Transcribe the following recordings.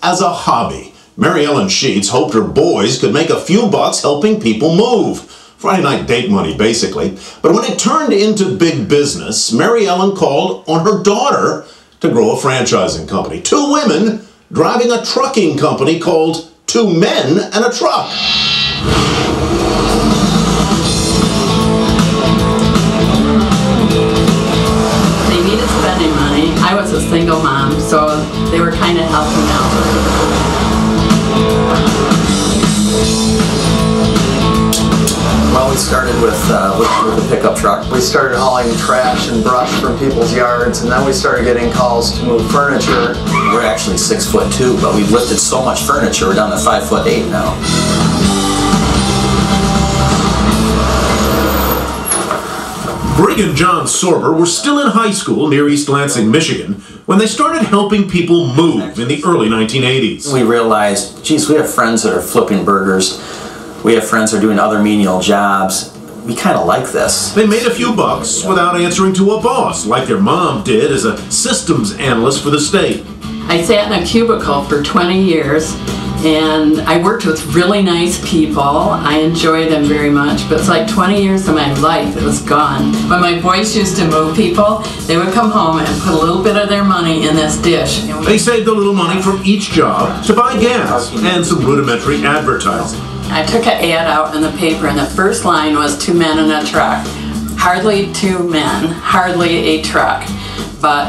as a hobby. Mary Ellen Sheets hoped her boys could make a few bucks helping people move. Friday night date money, basically. But when it turned into big business, Mary Ellen called on her daughter to grow a franchising company. Two women driving a trucking company called Two Men and a Truck. They needed spending money. I was a single mom, so they were kind of helping out. Well, we started with the pickup truck. We started hauling trash and brush from people's yards, and then we started getting calls to move furniture. We're actually 6'2", but we've lifted so much furniture, we're down to 5'8" now. Brig and John Sorber were still in high school near East Lansing, Michigan, when they started helping people move in the early 1980s. We realized, geez, we have friends that are flipping burgers. We have friends that are doing other menial jobs. We kind of like this. They made a few bucks without answering to a boss, like their mom did as a systems analyst for the state. I sat in a cubicle for 20 years, and I worked with really nice people. I enjoyed them very much, but it's like 20 years of my life, it was gone. When my boys used to move people, they would come home and put a little bit of their money in this dish. They saved a little money from each job to buy gas and some rudimentary advertising. I took an ad out in the paper, and the first line was Two Men in a Truck. Hardly two men, hardly a truck. But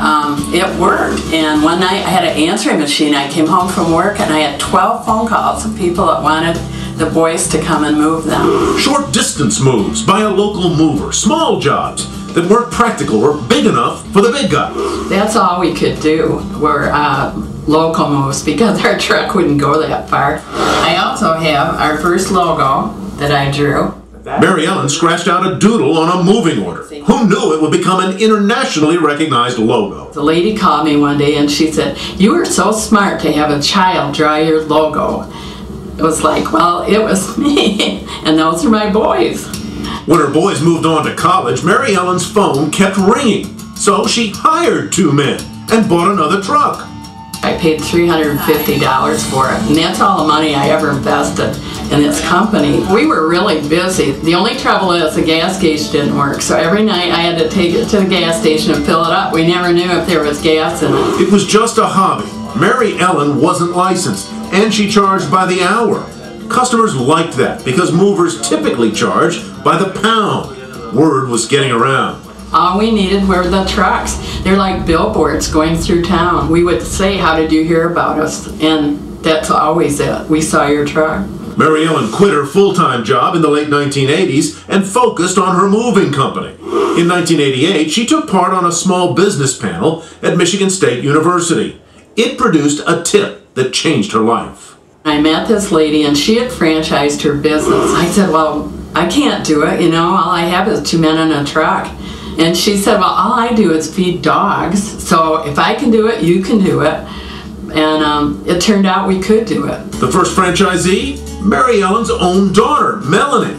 it worked, and one night I had an answering machine. I came home from work and I had 12 phone calls of people that wanted the boys to come and move them. Short distance moves by a local mover, small jobs that weren't practical or big enough for the big guys. That's all we could do were local moves because our truck wouldn't go that far. I also have our first logo that I drew. Mary Ellen scratched out a doodle on a moving order. Who knew it would become an internationally recognized logo? The lady called me one day and she said, "You were so smart to have a child draw your logo." It was like, well, it was me, and those are my boys. When her boys moved on to college, Mary Ellen's phone kept ringing. So she hired two men and bought another truck. I paid $350 for it, and that's all the money I ever invested in this company. We were really busy. The only trouble is the gas gauge didn't work, so every night I had to take it to the gas station and fill it up. We never knew if there was gas in it. It was just a hobby. Mary Ellen wasn't licensed, and she charged by the hour. Customers liked that because movers typically charge by the pound. Word was getting around. All we needed were the trucks. They're like billboards going through town. We would say, "How did you hear about us?" And that's always it. We saw your truck. Mary Ellen quit her full-time job in the late 1980s and focused on her moving company. In 1988, she took part on a small business panel at Michigan State University. It produced a tip that changed her life. I met this lady and she had franchised her business. I said, "Well, I can't do it, you know, all I have is two men in a truck." And she said, "Well, all I do is feed dogs, so if I can do it, you can do it." And it turned out we could do it. The first franchisee? Mary Ellen's own daughter, Melanie.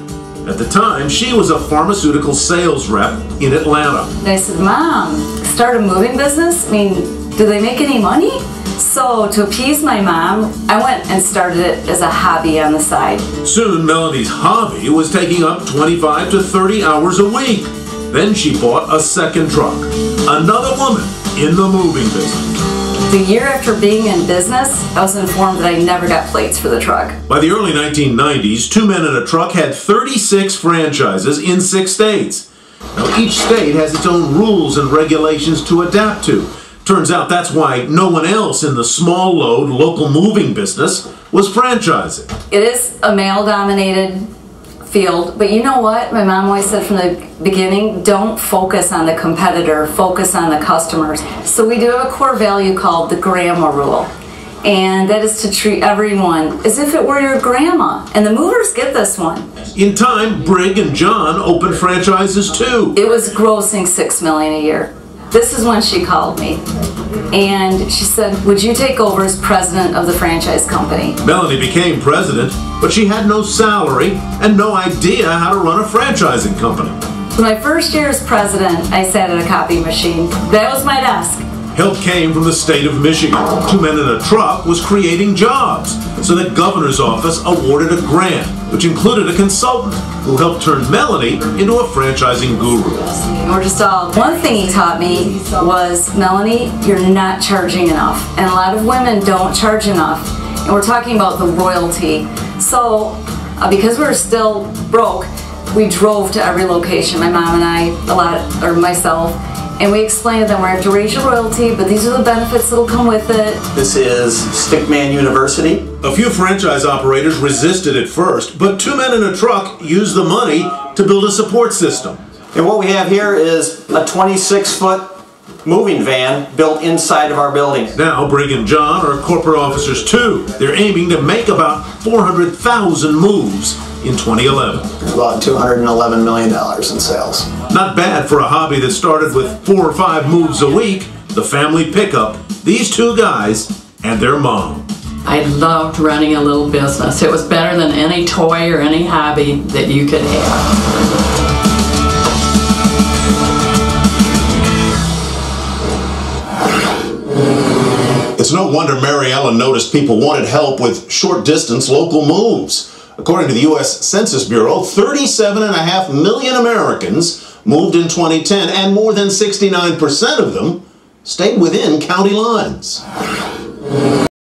At the time, she was a pharmaceutical sales rep in Atlanta. And I said, "Mom, start a moving business? I mean, do they make any money?" So to appease my mom, I went and started it as a hobby on the side. Soon, Melanie's hobby was taking up 25 to 30 hours a week. Then she bought a second truck. Another woman in the moving business. The year after being in business, I was informed that I never got plates for the truck. By the early 1990s, Two Men in a Truck had 36 franchises in 6 states. Now, each state has its own rules and regulations to adapt to. Turns out that's why no one else in the small load local moving business was franchising. It is a male-dominated field, but you know what? My mom always said from the beginning, don't focus on the competitor, focus on the customers. So we do have a core value called the grandma rule, and that is to treat everyone as if it were your grandma, and the movers get this one. In time, Brig and John opened franchises too. It was grossing $6 million a year. This is when she called me, and she said, "Would you take over as president of the franchise company?" Melanie became president, but she had no salary and no idea how to run a franchising company. My first year as president, I sat at a copy machine. That was my desk. Help came from the state of Michigan. 2 Men in a Truck was creating jobs, so the governor's office awarded a grant, which included a consultant who helped turn Melanie into a franchising guru. We're just all, one thing he taught me was, Melanie, you're not charging enough. And a lot of women don't charge enough. And we're talking about the royalty. So, because we're still broke, we drove to every location, my mom and I, myself, and we explained to them, we have to raise your royalty, but these are the benefits that'll come with it. This is Stickman University. A few franchise operators resisted at first, but 2 Men in a Truck used the money to build a support system. And what we have here is a 26-foot moving van built inside of our building. Now Brig and John are corporate officers too. They're aiming to make about 400,000 moves in 2011. About $211 million in sales. Not bad for a hobby that started with 4 or 5 moves a week. The family pickup, these 2 guys and their mom. I loved running a little business. It was better than any toy or any hobby that you could have. It's no wonder Mary Ellen noticed people wanted help with short-distance local moves. According to the U.S. Census Bureau, 37.5 million Americans moved in 2010, and more than 69% of them stayed within county lines.